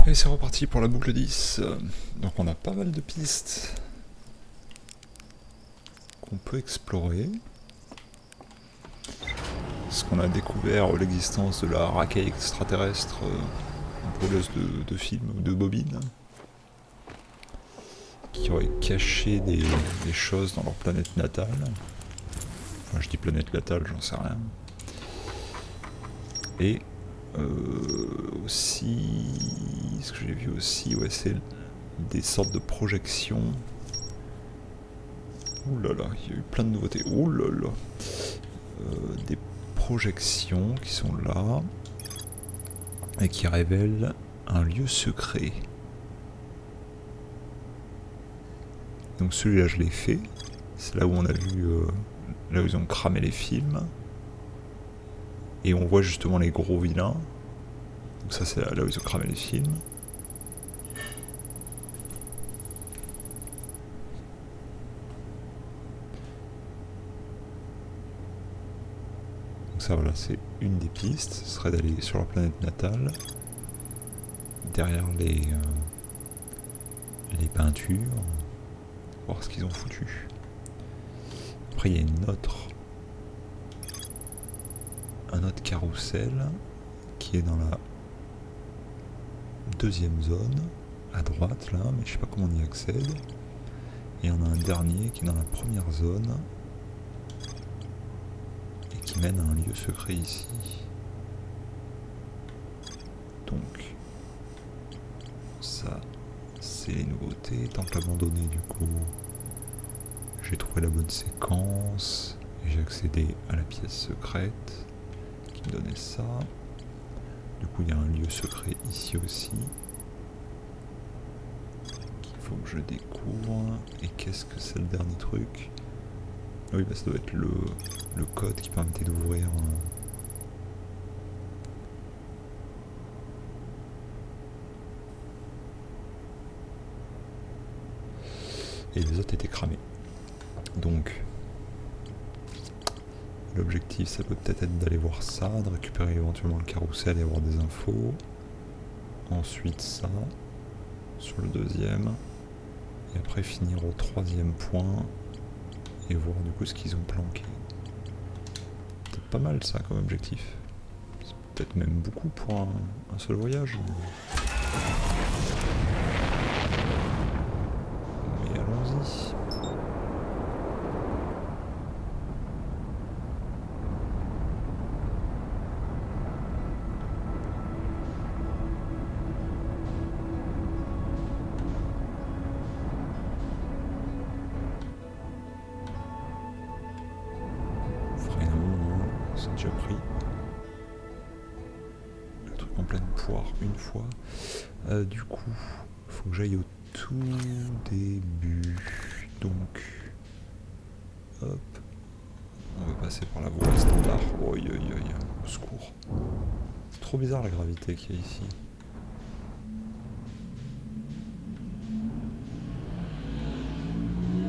Et c'est reparti pour la boucle 10. Donc on a pas mal de pistes qu'on peut explorer. Parce qu'on a découvert l'existence de la racaille extraterrestre brûleuse de films ou de bobines, qui aurait caché des choses dans leur planète natale. Enfin, je dis planète natale, j'en sais rien. Et aussi, ce que j'ai vu aussi, ouais, c'est des sortes de projections. Ouh là là, il y a eu plein de nouveautés. Ouh là là. Des projections qui sont là et qui révèlent un lieu secret. Donc celui-là, je l'ai fait. C'est là où on a vu, là où ils ont cramé les films. Et on voit justement les gros vilains. Donc ça, c'est là où ils ont cramé les films. Donc ça, voilà, c'est une des pistes. Ce serait d'aller sur leur planète natale. Derrière les peintures. Voir ce qu'ils ont foutu. Après, il y a un autre carrousel qui est dans la deuxième zone, à droite là, mais je sais pas comment on y accède. Et on a un dernier qui est dans la première zone et qui mène à un lieu secret ici. Donc ça, c'est les nouveautés. Temple abandonné, du coup, j'ai trouvé la bonne séquence et j'ai accédé à la pièce secrète qui me donnait ça. Du coup, il y a un lieu secret ici aussi qu'il faut que je découvre. Et qu'est-ce que c'est le dernier truc? Oui, bah ça doit être le code qui permettait d'ouvrir. Et les autres étaient cramés. Donc, l'objectif, ça peut peut-être être d'aller voir ça, de récupérer éventuellement le carrousel et avoir des infos. Ensuite ça, sur le deuxième. Et après finir au troisième point et voir du coup ce qu'ils ont planqué. C'est pas mal ça comme objectif. C'est peut-être même beaucoup pour un seul voyage. Mais allons-y. C'est déjà pris. Le truc en pleine poire une fois. Du coup, faut que j'aille au tout début. Donc, hop. On va passer par la voie standard. Oh, au secours. C'est trop bizarre la gravité qu'il y a ici.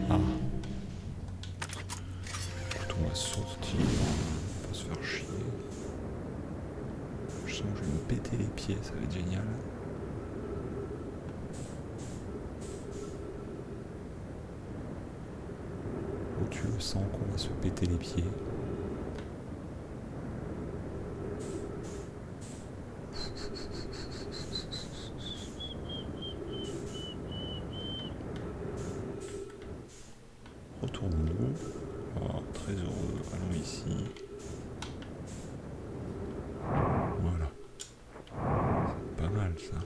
Ah. Écoute, on va sortir. Pas se faire chier. Je sens que je vais me péter les pieds, ça va être génial. Où tu le sens qu'on va se péter les pieds. Retournons-nous. Oh, très heureux, allons ici. Voilà. C'est pas mal ça.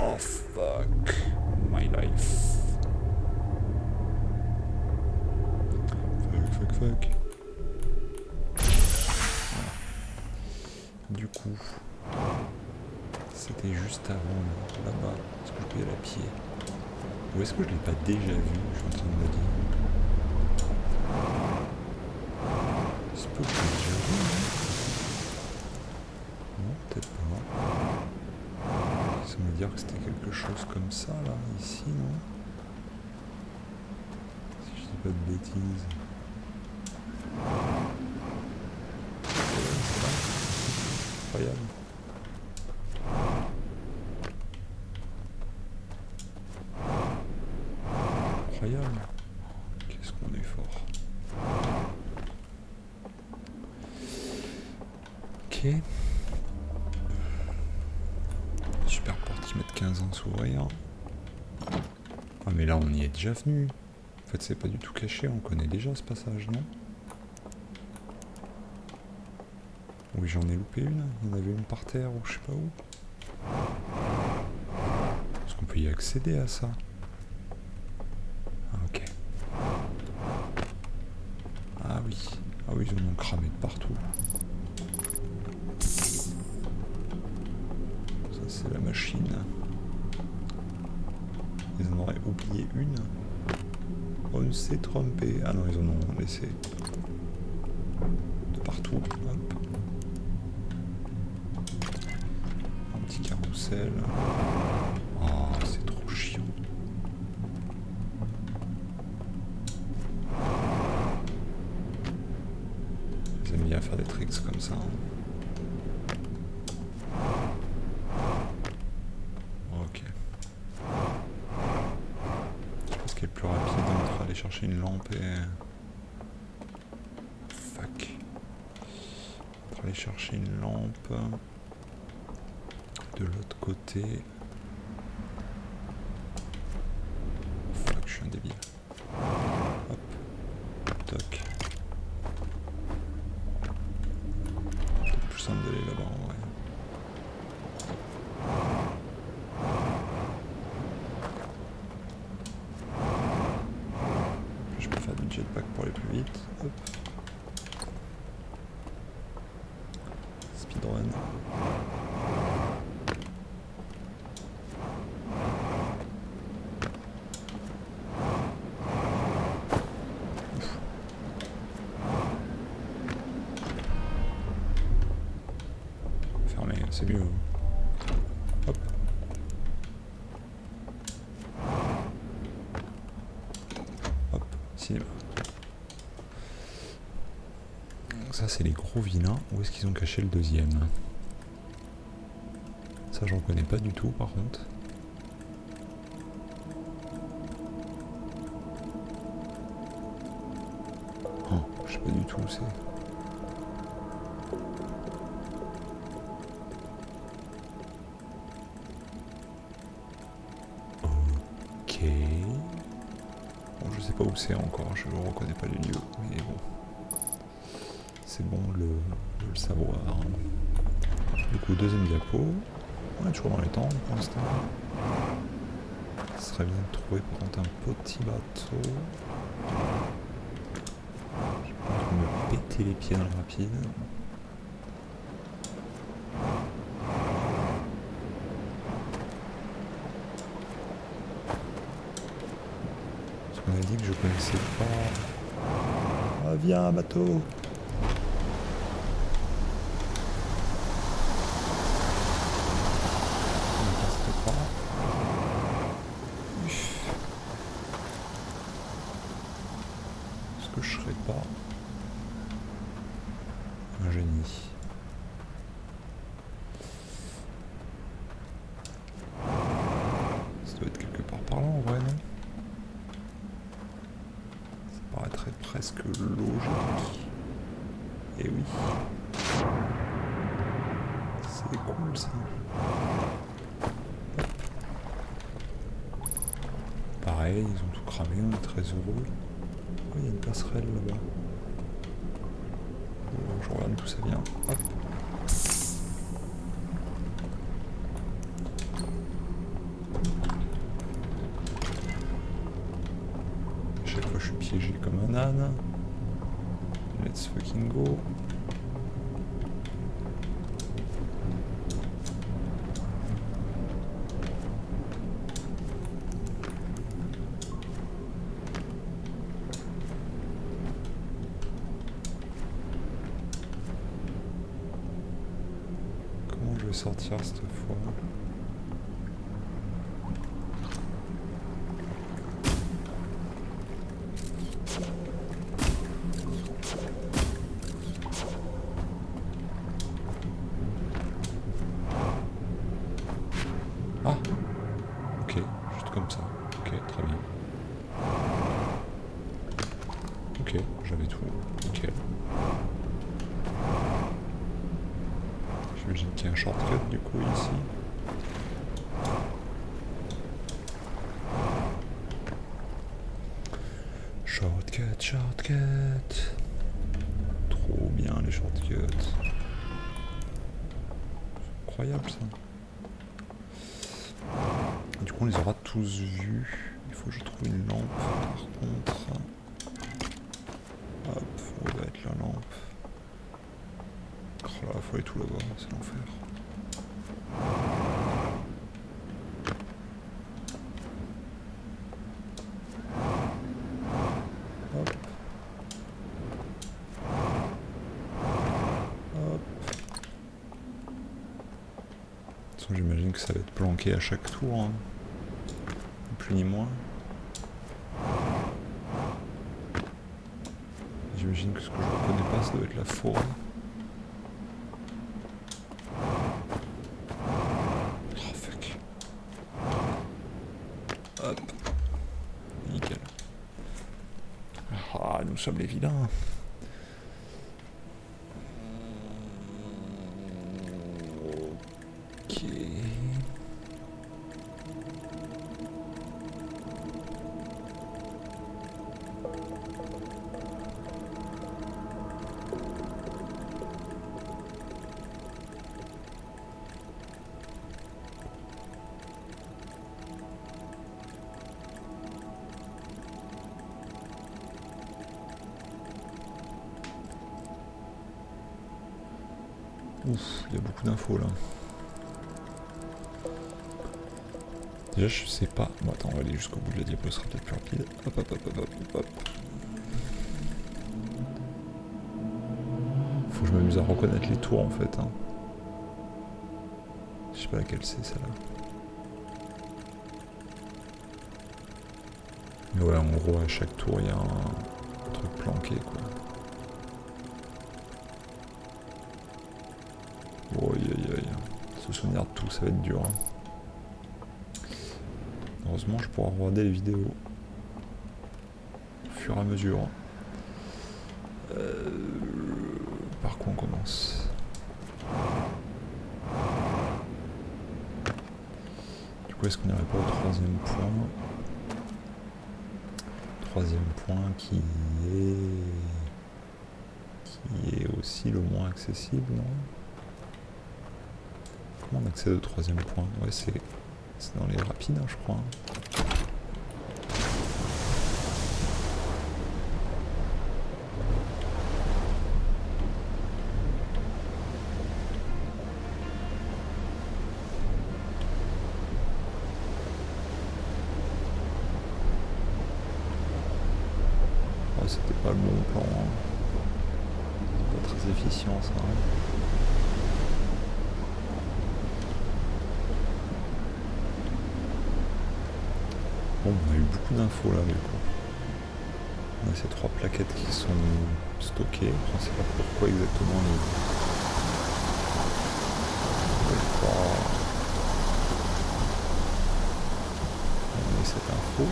Oh fuck my life. Fuck. Voilà. Du coup, c'était juste avant là-bas. Est-ce que je peux y aller à pied? Ou est-ce que je l'ai pas déjà vu? Je suis en train de me dire. C'est peu que je l'ai déjà vu, non, peut-être pas. Ça me dire que c'était quelque chose comme ça là, ici, non? Si je dis pas de bêtises. incroyable. Incroyable. Qu'est-ce qu'on est fort. Ok. Super porte qui met 15 ans à s'ouvrir. Ah mais là on y est déjà venu. En fait c'est pas du tout caché, on connaît déjà ce passage, non? Oui, j'en ai loupé une. Il y en avait une par terre ou je sais pas où. Est-ce qu'on peut y accéder à ça? Ah, ok. Ah oui. Ah oui, ils en ont cramé de partout. Ça, c'est la machine. Ils en auraient oublié une. On s'est trompé. Ah non, ils en ont laissé de partout. Hop. Un petit carrousel. Oh, c'est trop chiant. Ils aiment bien faire des tricks comme ça. Ok. Est-ce qu'il est plus rapide entre aller chercher une lampe et... Fuck. Entre aller chercher une lampe... De l'autre côté... Fuck, je suis un débile. Hop. Toc. C'est plus simple d'aller là-bas en vrai. Je peux faire du jetpack pour aller plus vite. Hop. Speedrun. Fermé, c'est mieux. Hop. Hop, cinéma. Donc ça c'est les gros vilains. Où est-ce qu'ils ont caché le deuxième? Ça j'en connais pas du tout par contre. Oh, je sais pas du tout où c'est. Ok. Bon, je sais pas où c'est encore, je ne reconnais pas les lieux, mais bon. C'est bon de le savoir. Du coup, deuxième diapo. On est toujours dans les temps pour l'instant. Ce serait bien de trouver par contre un petit bateau. Je vais me péter les pieds dans le rapide. Parce qu'on a dit que je connaissais pas. Ah viens bateau! Est-ce que je serais pas un génie? Ça doit être quelque part par là en vrai, non? Ça paraîtrait presque logique. Et oui. C'est cool ça. Pareil, ils ont tout cramé, on est très heureux. Oh, il y a une passerelle là-bas. Oh, je regarde d'où ça vient. Hop. À chaque fois je suis piégé comme un âne. Let's fucking go. Comment je vais sortir cette fois? Ok, j'avais tout. Ok. J'imagine qu'il y a un shortcut du coup ici. Shortcut, shortcut. Trop bien les shortcuts. Incroyable ça. Du coup on les aura tous vus. Il faut que je trouve une lampe par contre. Hop, où va être la lampe? Oh là, faut aller tout là-bas, c'est l'enfer. Hop. Hop. De toute façon, j'imagine que ça va être planqué à chaque tour, hein. Ni plus ni moins. J'imagine que ce que je reconnais pas, ça doit être la forêt. Oh fuck. Hop. Nickel. Ah, nous sommes les vilains. Ok. Ouf, il y a beaucoup d'infos là. Déjà je sais pas. Bon attends, on va aller jusqu'au bout de la diapo, ce sera peut-être plus rapide. Hop hop hop hop hop hop. Faut que je m'amuse à reconnaître les tours en fait. Hein. Je sais pas laquelle c'est celle-là. Mais ouais, en gros à chaque tour il y a un truc planqué quoi. Oh aïe aïe aïe. Se souvenir de tout, ça va être dur. Hein. Heureusement je pourrai regarder les vidéos au fur et à mesure. Par quoi on commence? Du coup est-ce qu'on n'irait pas au troisième point? Troisième point qui est aussi le moins accessible, non? Comment on accède au troisième point? Ouais, c'est dans les rapides, hein, je crois. Oh, c'était pas le bon plan. Hein. Pas très efficient, ça. Hein. Bon, on a eu beaucoup d'infos là, du coup. On a ces 3 plaquettes qui sont stockées. Je ne sais pas pourquoi exactement on a cette info.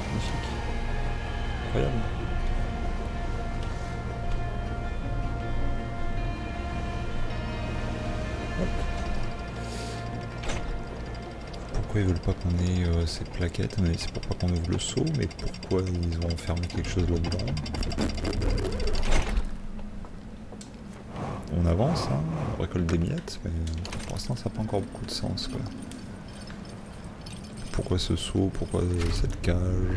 Magnifique. Incroyable. Pourquoi ils veulent pas qu'on ait ces plaquettes? Mais c'est pour pas qu'on ouvre le seau, mais pourquoi ils ont enfermé quelque chose là-dedans? On avance, hein, on récolte des miettes, mais pour l'instant ça n'a pas encore beaucoup de sens quoi. Pourquoi ce seau? Pourquoi cette cage?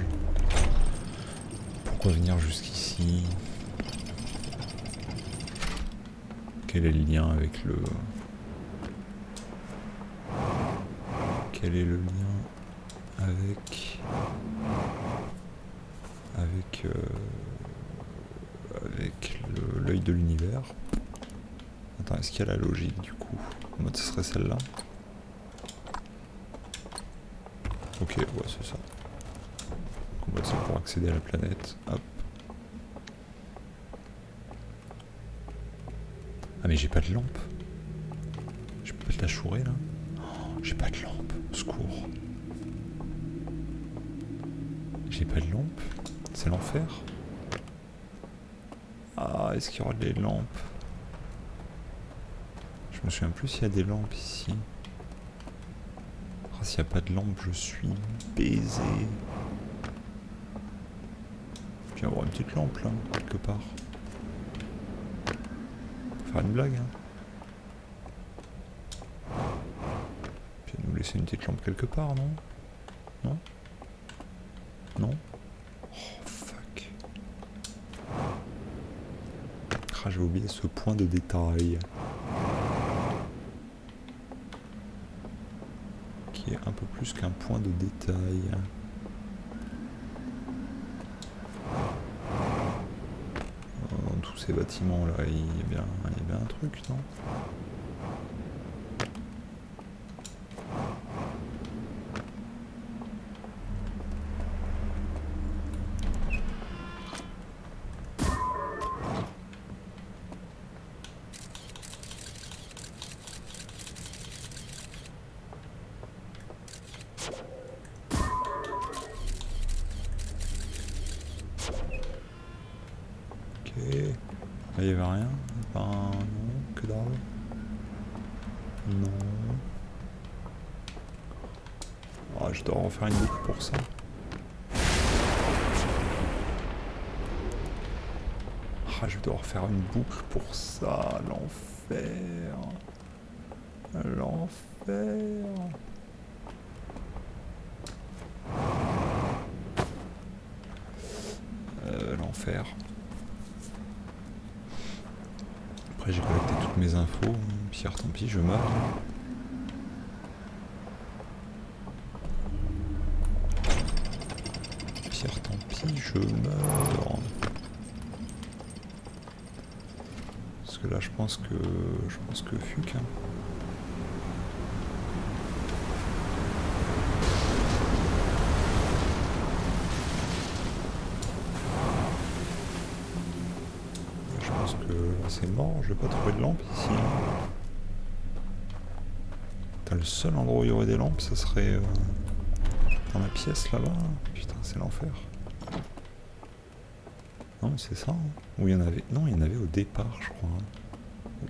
Pourquoi venir jusqu'ici? Quel est le lien avec le... Quel est le lien avec... avec l'œil de l'univers? Attends, est-ce qu'il y a la logique du coup? En mode ce serait celle-là? Ok, ouais c'est ça. Donc, on va essayer pour accéder à la planète. Hop. Ah mais j'ai pas de lampe. Je peux pas te la chourer là. Oh, j'ai pas de lampe. Au secours. J'ai pas de lampe. C'est l'enfer. Ah, est-ce qu'il y aura des lampes? Je me souviens plus s'il y a des lampes ici. Ah, s'il n'y a pas de lampe, je suis baisé. Il va y avoir une petite lampe là, quelque part. On va faire une blague, hein. Puis nous laisser une petite lampe quelque part, non? Non? Non? Oh fuck. Ah, j'ai oublié ce point de détail. Qui est un peu plus qu'un point de détail. Dans tous ces bâtiments là, il y a bien un truc, non? Il n'y avait rien? Enfin, non, que dalle. Non. Ah, je dois en faire une boucle pour ça. Ah, je dois refaire une boucle pour ça. L'enfer. L'enfer. L'enfer. Après j'ai collecté toutes mes infos, Pierre tant pis, je meurs. Pierre tant pis, je meurs. Parce que là je pense que fuck. Hein. C'est mort, je vais pas trouver de lampe ici. T'as le seul endroit où il y aurait des lampes, ça serait dans la pièce là-bas. Putain, c'est l'enfer. Non, c'est ça. Hein. Où il y en avait. Non, il y en avait au départ, je crois.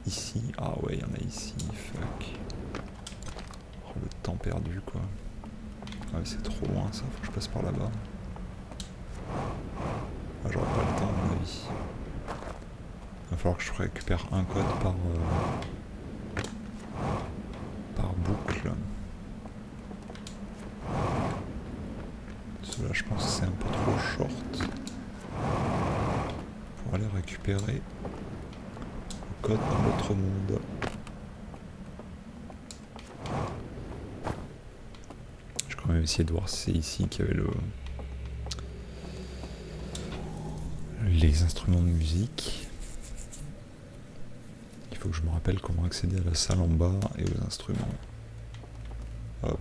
Ici. Ah ouais, il y en a ici. Fuck. Oh, le temps perdu, quoi. Ah ouais, c'est trop loin ça, faut que je passe par là-bas. Ah, j'aurai pas le temps, à mon avis. Il va falloir que je récupère un code par boucle. Cela, je pense que c'est un peu trop short pour aller récupérer le code dans l'autre monde. Je vais quand même essayer de voir si c'est ici qu'il y avait les instruments de musique. Il faut que je me rappelle comment accéder à la salle en bas et aux instruments. Hop,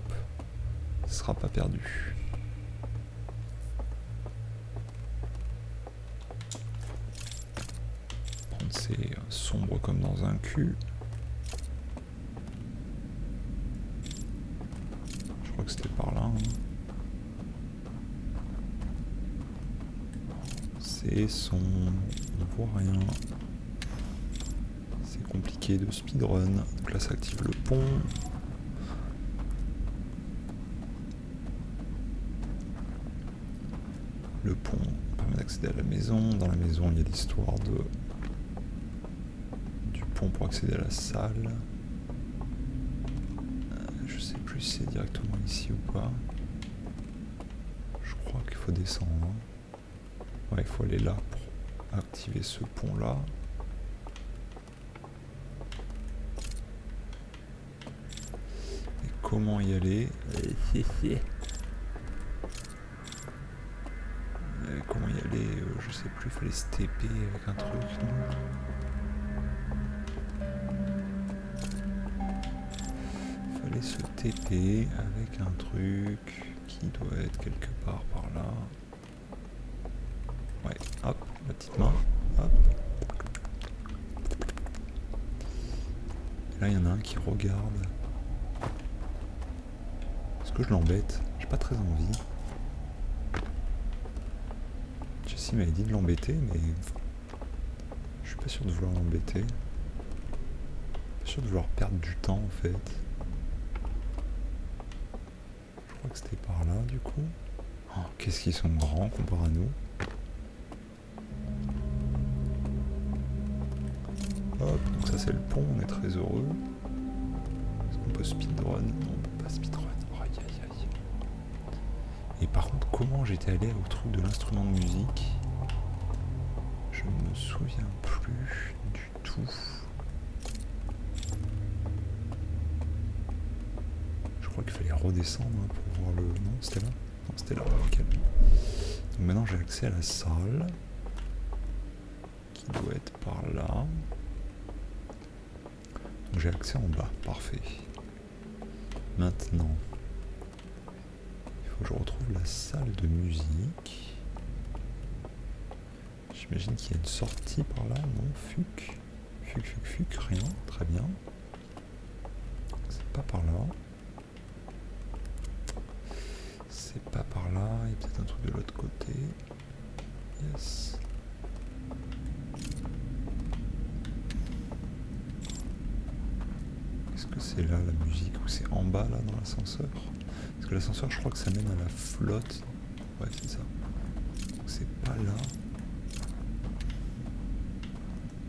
ce sera pas perdu. Prendre ces sombres comme dans un cul. Je crois que c'était par là. Hein. C'est sombre, on voit rien. Compliqué de speedrun. Donc là ça active le pont. Le pont permet d'accéder à la maison. Dans la maison il y a l'histoire du pont pour accéder à la salle. Je sais plus si c'est directement ici ou pas. Je crois qu'il faut descendre. Ouais, il faut aller là pour activer ce pont là. Comment y aller? Comment y aller? Je sais plus, il fallait se TP avec un truc, non? Fallait se TP avec un truc qui doit être quelque part par là. Ouais, hop, la petite main, hop. Là, il y en a un qui regarde. Est-ce que je l'embête? J'ai pas très envie. Jessie m'avait dit de l'embêter, mais je suis pas sûr de vouloir l'embêter. Pas sûr de vouloir perdre du temps en fait. Je crois que c'était par là du coup. Oh, qu'est-ce qu'ils sont grands comparé à nous. Hop, donc ça c'est le pont, on est très heureux. Est-ce qu'on peut speedrun? Non, on peut pas speedrun. Oh, aïe aïe aïe. Et par contre, comment j'étais allé au truc de l'instrument de musique? Je ne me souviens plus du tout. Je crois qu'il fallait redescendre pour voir le... Non, c'était là? Non, c'était là, nickel. Donc maintenant j'ai accès à la salle. Qui doit être par là. Donc j'ai accès en bas, parfait. Maintenant, il faut que je retrouve la salle de musique. J'imagine qu'il y a une sortie par là, non? Fuc, rien, très bien. C'est pas par là. C'est pas par là, il y a peut-être un truc de l'autre côté. Yes. Est-ce que c'est là la musique ou c'est en bas là dans l'ascenseur? Parce que l'ascenseur je crois que ça mène à la flotte. Ouais c'est ça. Donc c'est pas là.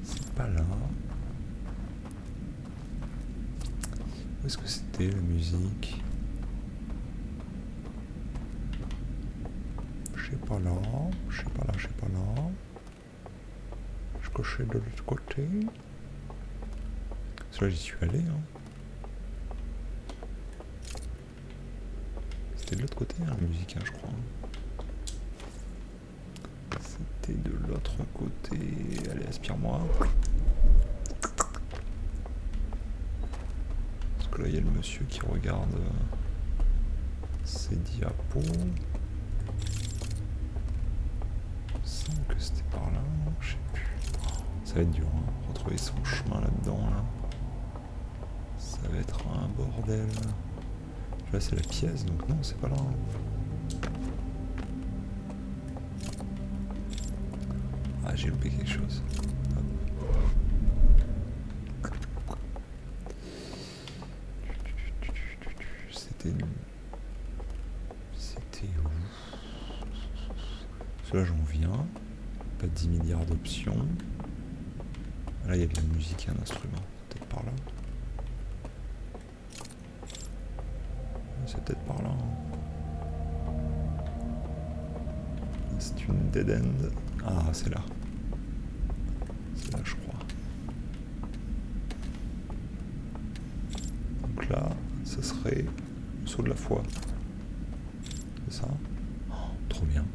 C'est pas là. Où est-ce que c'était la musique? Je sais pas là. Je sais pas là, je sais pas là. Je cochais de l'autre côté. Parce que là j'y suis allé hein. C'était de l'autre côté hein, la musique hein, je crois. C'était de l'autre côté. Allez, aspire-moi. Parce que là il y a le monsieur qui regarde ses diapos. Il me semble que c'était par là, non, je sais plus. Ça va être dur, hein, retrouver son chemin là-dedans là. Ça va être un bordel. Là c'est la pièce, donc non, c'est pas là. Ah, j'ai loupé quelque chose. C'était où? Parce que là j'en viens. Pas 10 milliards d'options. Là il y a de la musique et un instrument. Peut-être par là. C'est peut-être par là. Hein. C'est une dead end. Ah, c'est là. C'est là, je crois. Donc là, ça serait le saut de la foi. C'est ça? Oh, trop bien.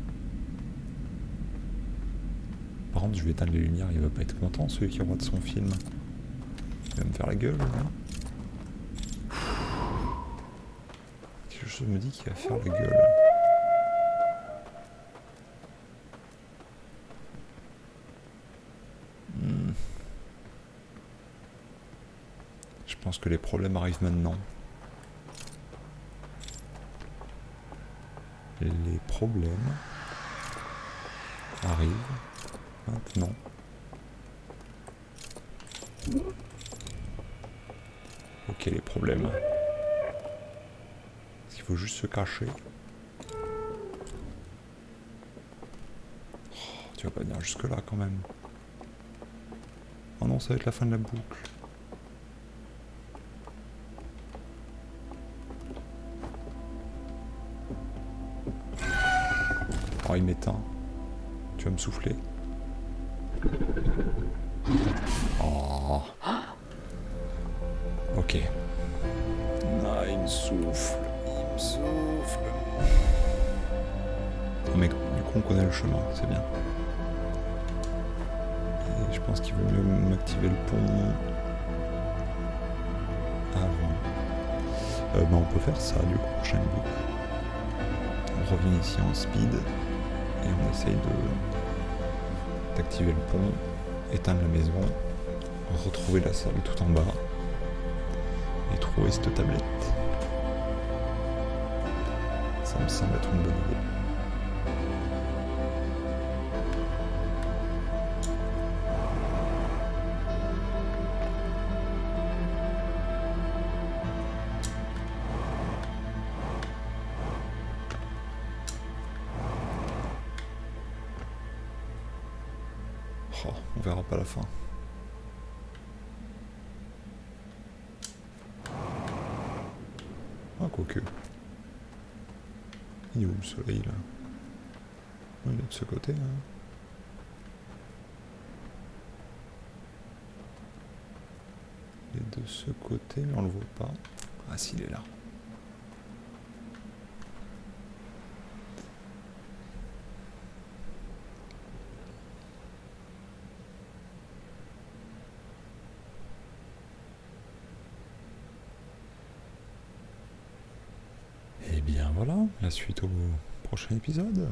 Par contre, je vais éteindre les lumières, il va pas être content, celui qui regarde son film. Il va me faire la gueule, hein. Quelque chose me dit qu'il va faire la gueule. Je pense que les problèmes arrivent maintenant. Les problèmes arrivent maintenant. Ok, les problèmes. Est-ce qu'il faut juste se cacher? Oh, tu vas pas venir jusque là quand même. Oh non, ça va être la fin de la boucle. Oh, il m'éteint. Tu vas me souffler. Oh. Ok. Ah, il me souffle. Il me souffle. Mais du coup, on connaît le chemin, c'est bien. Et je pense qu'il vaut mieux m'activer le pont avant. On peut faire ça, du coup, prochaine boucle. On revient ici en speed. Et on essaye d'activer le pont, éteindre la maison, retrouver la salle tout en bas, j'ai trouvé cette tablette. Ça me semble être une bonne idée. Oh, on verra pas la fin. Ah, quoique. Il est où le soleil là? Il est de ce côté. Hein. Il est de ce côté, mais on le voit pas. Ah, s'il est là. Et bien voilà, la suite au prochain épisode.